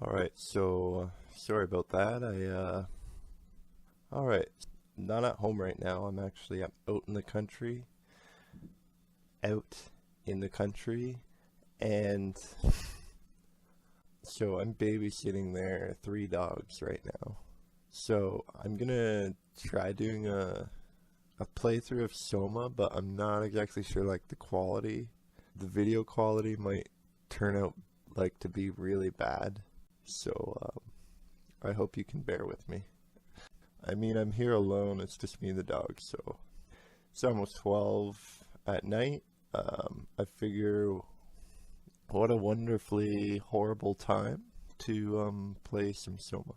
Alright, so sorry about that. Alright, not at home right now. I'm actually out in the country. Out in the country. And so I'm babysitting their 3 dogs right now. So I'm gonna try doing a playthrough of Soma, but I'm not exactly sure like the quality. The video quality might turn out like to be really bad. So I hope you can bear with me. I mean, I'm here alone. It's just me and the dog. So it's almost 12 at night. I figure what a wonderfully horrible time to play some Soma.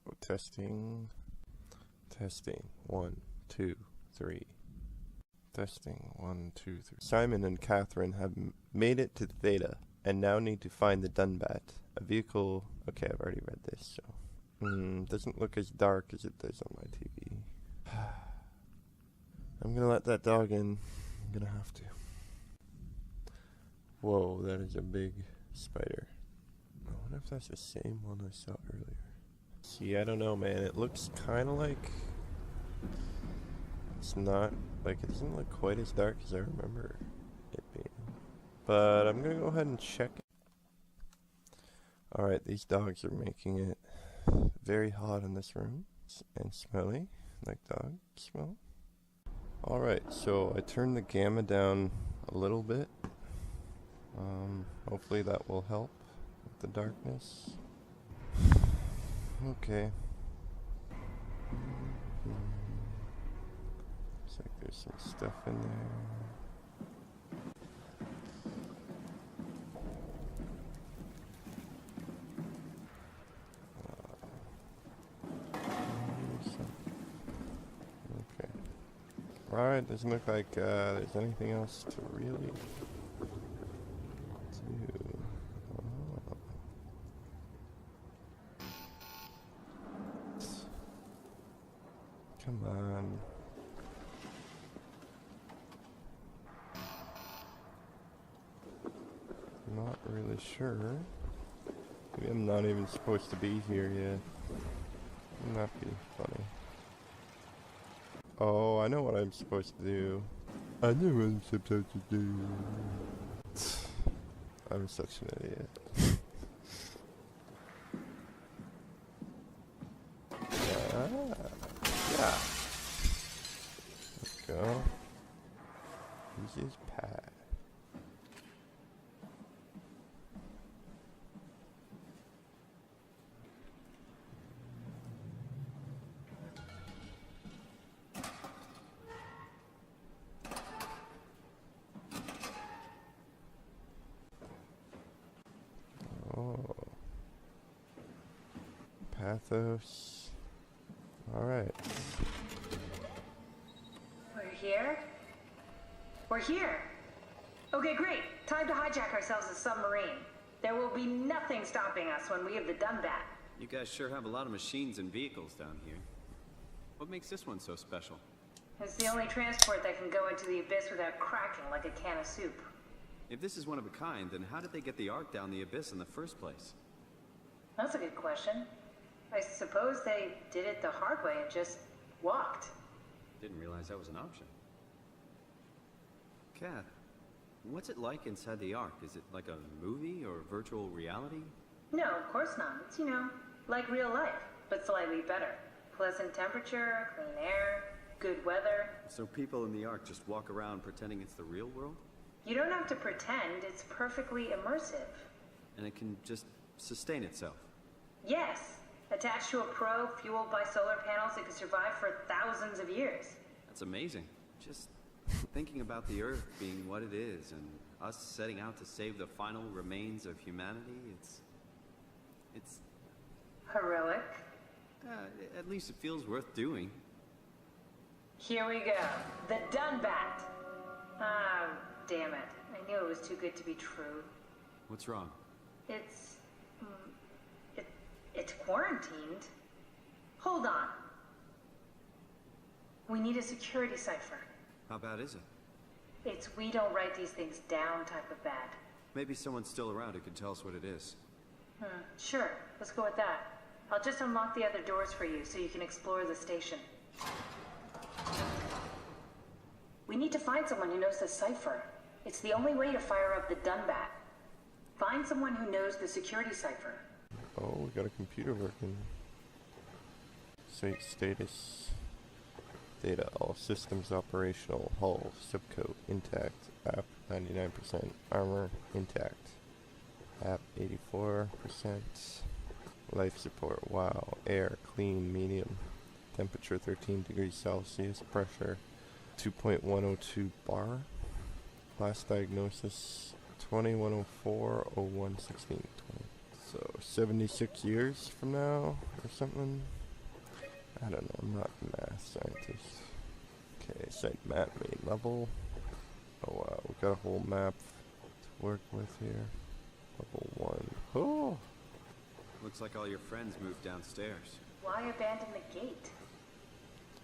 Oh, testing. 1, 2, 3. Testing 1, 2, 3. Simon and Catherine have made it to Theta and now need to find the Dunbat. A vehicle. Okay, I've already read this, so. Doesn't look as dark as it does on my TV. I'm gonna let that dog in. I'm gonna have to. Whoa, that is a big spider. I wonder if that's the same one I saw earlier. See, I don't know, man. It looks kind of like... It's not... Like, it doesn't look quite as dark as I remember it being. But I'm gonna go ahead and check it. Alright, these dogs are making it very hot in this room. And smelly, like dog smell. Alright, so I turned the gamma down a little bit. Hopefully that will help with the darkness. Okay. Looks like there's some stuff in there. Okay. Alright, doesn't look like there's anything else to really do. Oh. Come on. Not really sure. Maybe I'm not even supposed to be here yet. Wouldn't that be funny? Oh, I know what I'm supposed to do. I know what I'm supposed to do. I'm such an idiot. Yeah. Let's go. Use his pad. Oh. Pathos. Alright. We're here? We're here! Okay, great. Time to hijack ourselves a submarine. There will be nothing stopping us when we have the Dunbat. You guys sure have a lot of machines and vehicles down here. What makes this one so special? It's the only transport that can go into the abyss without cracking like a can of soup. If this is one of a kind, then how did they get the Ark down the abyss in the first place? That's a good question. I suppose they did it the hard way and just walked. Didn't realize that was an option. Kath, what's it like inside the Ark? Is it like a movie or virtual reality? No, of course not. It's, like real life, but slightly better. Pleasant temperature, clean air, good weather. So people in the Ark just walk around pretending it's the real world? You don't have to pretend, it's perfectly immersive. And it can just sustain itself? Yes. Attached to a probe fueled by solar panels, it could survive for thousands of years. That's amazing. Just thinking about the Earth being what it is and us setting out to save the final remains of humanity, it's... Heroic. At least it feels worth doing. Here we go. The Dunbat. Ah, damn it. I knew it was too good to be true. What's wrong? It's quarantined. Hold on. We need a security cipher. How bad is it? It's we don't write these things down type of bad. Maybe someone's still around who can tell us what it is. Sure, let's go with that. I'll just unlock the other doors for you so you can explore the station. We need to find someone who knows the cipher. It's the only way to fire up the Dunbat. Find someone who knows the security cipher. Oh, we got a computer working. Site status. Theta, all systems operational. Hull, subcoat, intact. App, 99%. Armor, intact. App, 84%. Life support, wow. Air, clean, medium. Temperature, 13 degrees Celsius. Pressure, 2.102 bar. Last diagnosis, 2104/01/16/20. So 76 years from now or something. I don't know. I'm not a math scientist. Okay, site map main level. Oh wow, we got a whole map to work with here. Level 1. Oh. Looks like all your friends moved downstairs. Why abandon the gate?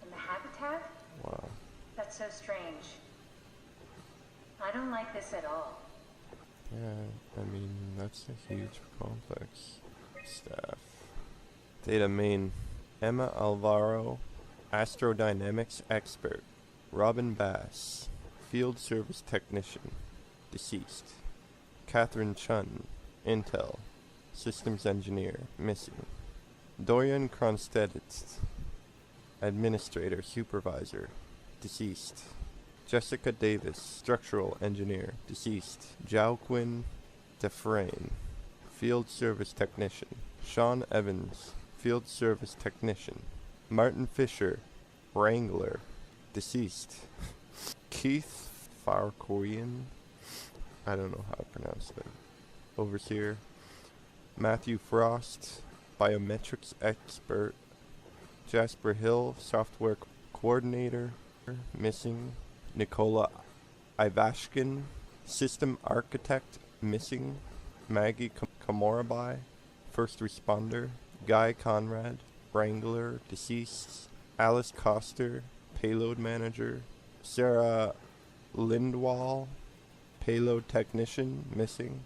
And the habitat? Wow. That's so strange. I don't like this at all. Yeah, I mean, that's a huge complex. Staff. Data main. Emma Alvaro, astrodynamics expert. Robin Bass, field service technician, deceased. Catherine Chun, Intel, systems engineer, missing. Dorian Kronstedtz, administrator, supervisor, deceased. Jessica Davis, structural engineer, deceased. Joaquin Defrain, field service technician. Sean Evans, field service technician. Martin Fisher, wrangler, deceased. Keith Farquharian, I don't know how to pronounce that, overseer. Matthew Frost, biometrics expert. Jasper Hill, software coordinator, missing. Nicola Ivashkin, system architect, missing. Maggie Kamorabai, first responder. Guy Conrad, wrangler, deceased. Alice Coster, payload manager. Sarah Lindwall, payload technician, missing.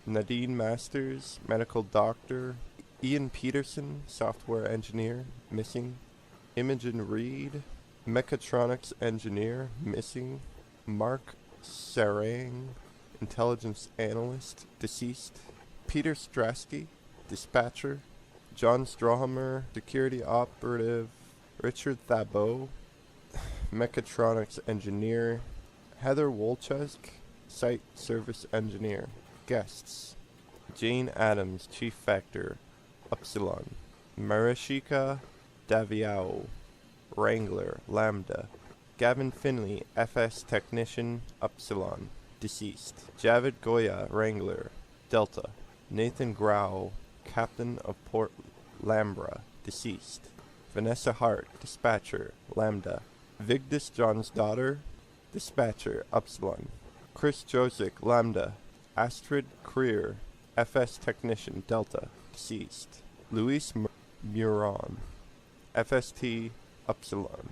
Nadine Masters, medical doctor. Ian Peterson, software engineer, missing. Imogen Reed, mechatronics engineer, missing. Mark Sarang, intelligence analyst, deceased. Peter Strasky, dispatcher. John Strahammer, security operative. Richard Thabot, mechatronics engineer. Heather Wolchesk, site service engineer. Guests: Jane Adams, chief factor, Upsilon. Marishika Daviao, wrangler, Lambda. Gavin Finley, FS technician, Upsilon, deceased. Javid Goya, wrangler, Delta. Nathan Grau, captain of Port Lambra, deceased. Vanessa Hart, dispatcher, Lambda. Vigdis John's daughter, dispatcher, Upsilon. Chris Josic, Lambda. Astrid Creer, FS technician, Delta, deceased. Luis Muron, FST, Upsilon,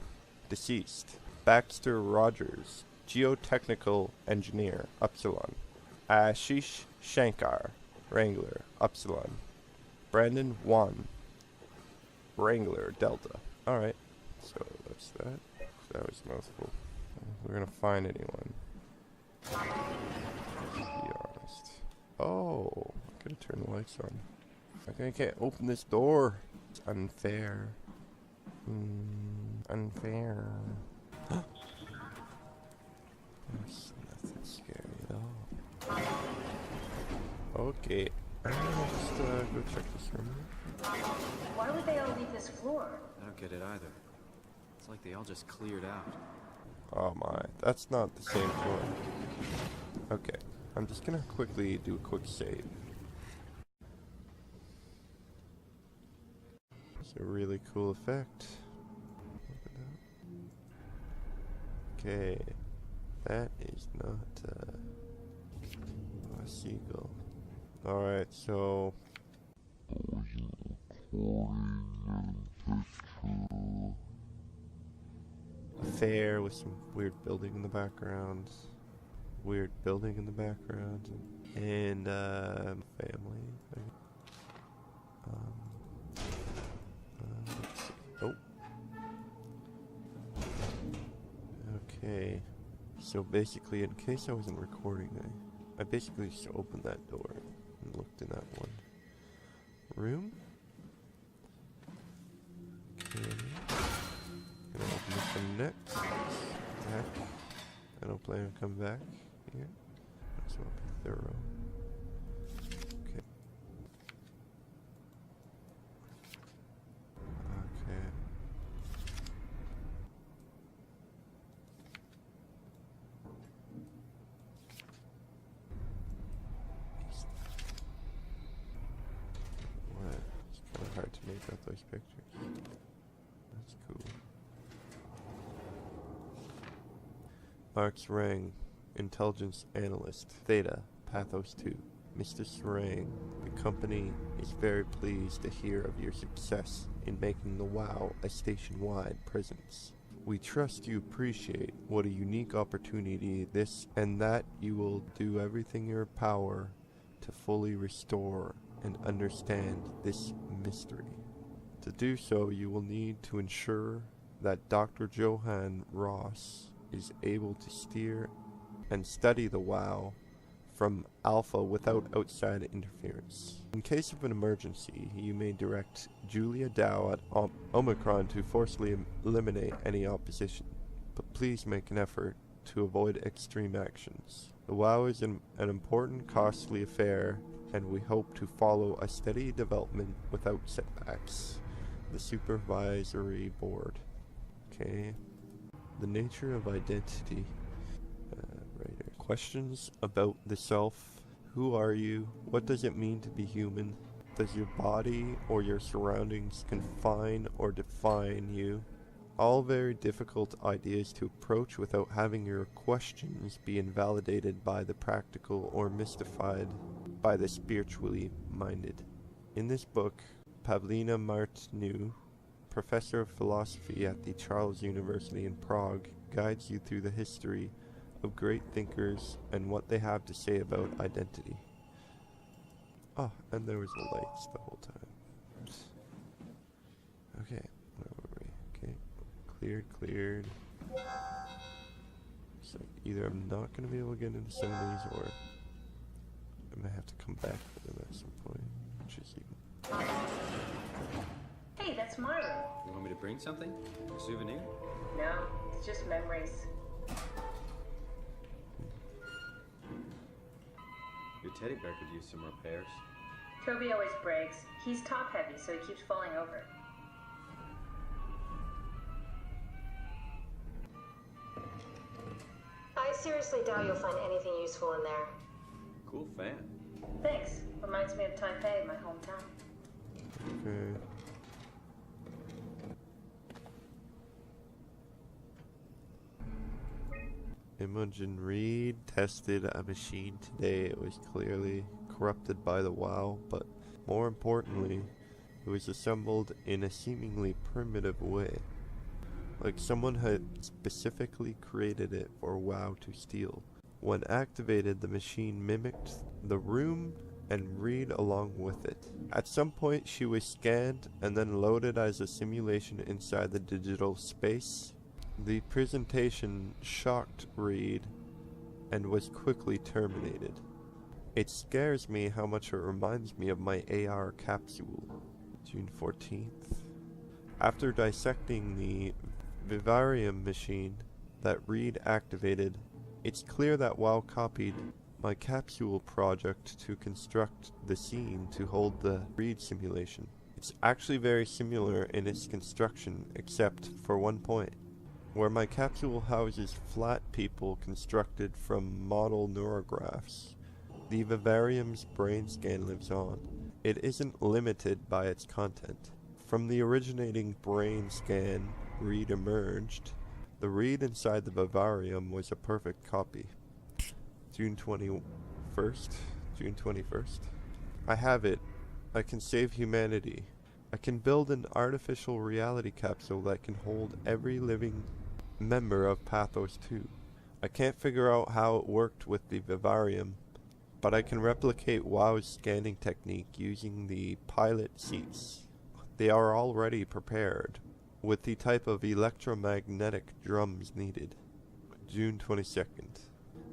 deceased. Baxter Rogers, geotechnical engineer, Upsilon. Ashish Shankar, wrangler, Upsilon. Brandon Wan, wrangler, Delta. Alright, so that's that. That was a mouthful. We're gonna find anyone. Be honest. Oh, I gotta turn the lights on. I can't open this door. It's unfair. Unfair. That's nothing scary at all. Okay, I'm gonna just go check this room. Why would they all leave this floor? I don't get it either. It's like they all just cleared out. Oh my, that's not the same floor. Okay, I'm just gonna quickly do a quick save. It's a really cool effect. Look at that. Okay, that is not a seagull. Alright, so a fair with some weird building in the background. Weird building in the background. And family. So basically, in case I wasn't recording, I basically just opened that door and looked in that one room. Okay. Gonna open this one next. Heck. I don't plan on coming back here. Might as well be thorough. Okay. Okay. What? It's kind of hard to make out those pictures. That's cool. Mark Rang, Intelligence Analyst, Theta, Pathos 2. Mr. Sarang, the company is very pleased to hear of your success in making the WoW a station-wide presence. We trust you appreciate what a unique opportunity this and that you will do everything in your power to fully restore and understand this mystery. To do so, you will need to ensure that Dr. Johann Ross is able to steer and study the WoW from Alpha without outside interference. In case of an emergency, you may direct Julia Dow at Omicron to forcibly eliminate any opposition, but please make an effort to avoid extreme actions. The WoW is an important, costly affair, and we hope to follow a steady development without setbacks. The Supervisory Board. Okay. The nature of identity. Right here. Questions about the self. Who are you? What does it mean to be human? Does your body or your surroundings confine or define you? All very difficult ideas to approach without having your questions be invalidated by the practical or mystified by the spiritually minded. In this book, Pavlina Martinu, professor of philosophy at the Charles University in Prague, guides you through the history of great thinkers and what they have to say about identity. Oh, and there was the lights the whole time. Okay, where were we? Okay, cleared. So either I'm not going to be able to get into some of these, or I might have to come back to them at some point, which is even... Hey, that's my room. You want me to bring something? A souvenir? No, it's just memories. Your teddy bear could use some repairs. Toby always breaks. He's top heavy, so he keeps falling over. I seriously doubt you'll find anything useful in there. Cool fan. Thanks. Reminds me of Taipei, my hometown. Okay. Imogen Reed tested a machine today. It was clearly corrupted by the WoW, but more importantly, it was assembled in a seemingly primitive way. Like someone had specifically created it for WoW to steal. When activated, the machine mimicked the room and Reed along with it. At some point, she was scanned and then loaded as a simulation inside the digital space. The presentation shocked Reed and was quickly terminated. It scares me how much it reminds me of my AR capsule. June 14th. After dissecting the vivarium machine that Reed activated, it's clear that WoW copied my capsule project to construct the scene to hold the Reed simulation. It's actually very similar in its construction, except for one point. Where my capsule houses flat people constructed from model neurographs, the vivarium's brain scan lives on. It isn't limited by its content. From the originating brain scan Reed emerged, the Reed inside the vivarium was a perfect copy. June 21st. I have it. I can save humanity. I can build an artificial reality capsule that can hold every living member of Pathos 2. I can't figure out how it worked with the vivarium, but I can replicate WoW's scanning technique using the pilot seats. They are already prepared, with the type of electromagnetic drums needed. June 22nd.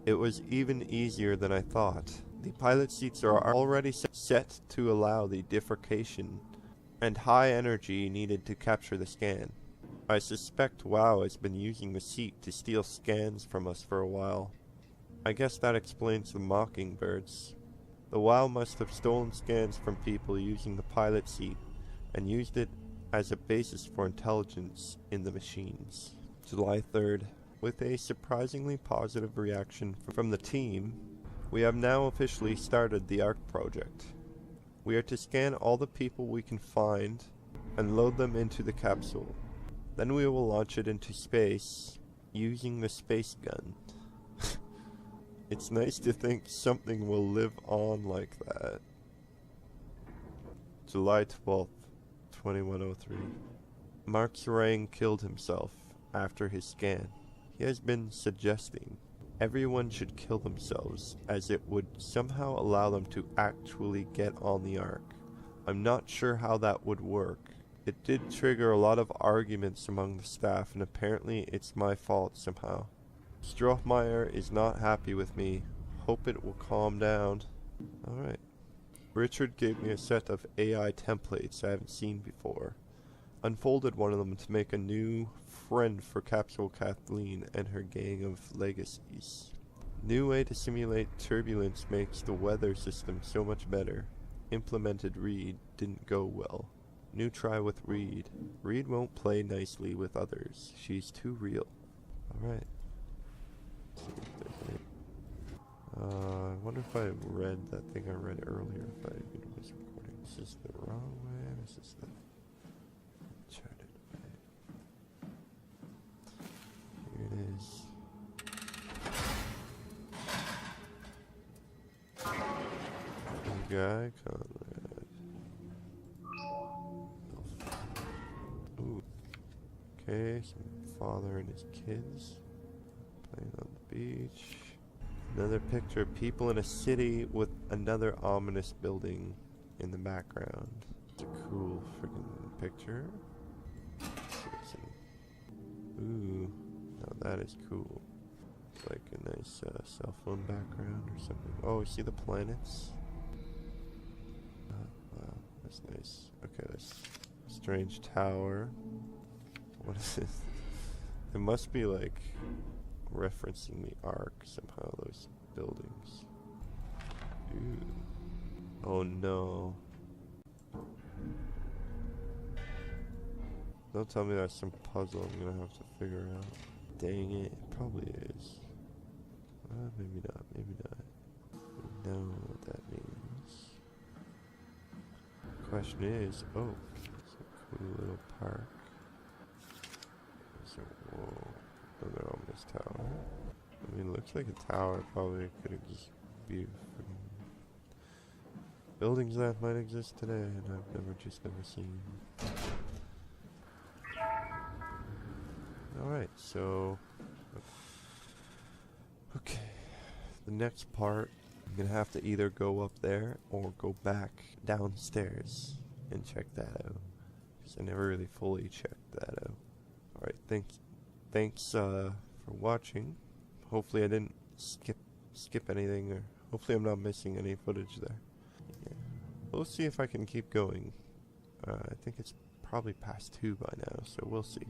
It was even easier than I thought. The pilot seats are already set to allow the diffraction and high energy needed to capture the scan. I suspect WoW has been using the seat to steal scans from us for a while. I guess that explains the mockingbirds. The WoW must have stolen scans from people using the pilot seat and used it as a basis for intelligence in the machines. July 3rd. With a surprisingly positive reaction from the team, we have now officially started the ARC project. We are to scan all the people we can find and load them into the capsule. Then we will launch it into space using the space gun. It's nice to think something will live on like that. July 12th, 2103. Mark Serang killed himself after his scan. He has been suggesting everyone should kill themselves, as it would somehow allow them to actually get on the Ark. I'm not sure how that would work. It did trigger a lot of arguments among the staff, and apparently it's my fault somehow. Strohmeyer is not happy with me. Hope it will calm down. Alright. Richard gave me a set of AI templates I haven't seen before. Unfolded one of them to make a new friend for Capsule Kathleen and her gang of legacies. New way to simulate turbulence makes the weather system so much better. Implemented Reed didn't go well. New try with Reed. Reed won't play nicely with others. She's too real. Alright. I wonder if I read that thing I read earlier, if I was recording. Is this the wrong way? Or is this the charted way? Here it is. Guy, Conrad. Ooh. Okay, some father and his kids playing on the beach. Another picture of people in a city with another ominous building in the background. It's a cool freaking picture. Ooh, now that is cool. It's like a nice cell phone background or something. Oh, you see the planets? Wow, that's nice. Okay, this strange tower. What is this? It must be like referencing the Ark somehow, those buildings. Ooh. Oh no. Don't tell me that's some puzzle I'm gonna have to figure out. Dang it, it probably is. Maybe not, maybe not. We know what that means. Question is, oh, it's a cool little park. So, whoa. Another ominous tower. I mean, it looks like a tower. Probably could just be buildings that might exist today, and I've never seen. Alright, so okay. The next part, I'm gonna have to either go up there or go back downstairs and check that out. Because I never really fully checked that out. Alright, thanks for watching. Hopefully I didn't skip anything, or hopefully I'm not missing any footage there. Yeah. We'll see if I can keep going. I think it's probably past 2 by now, so we'll see.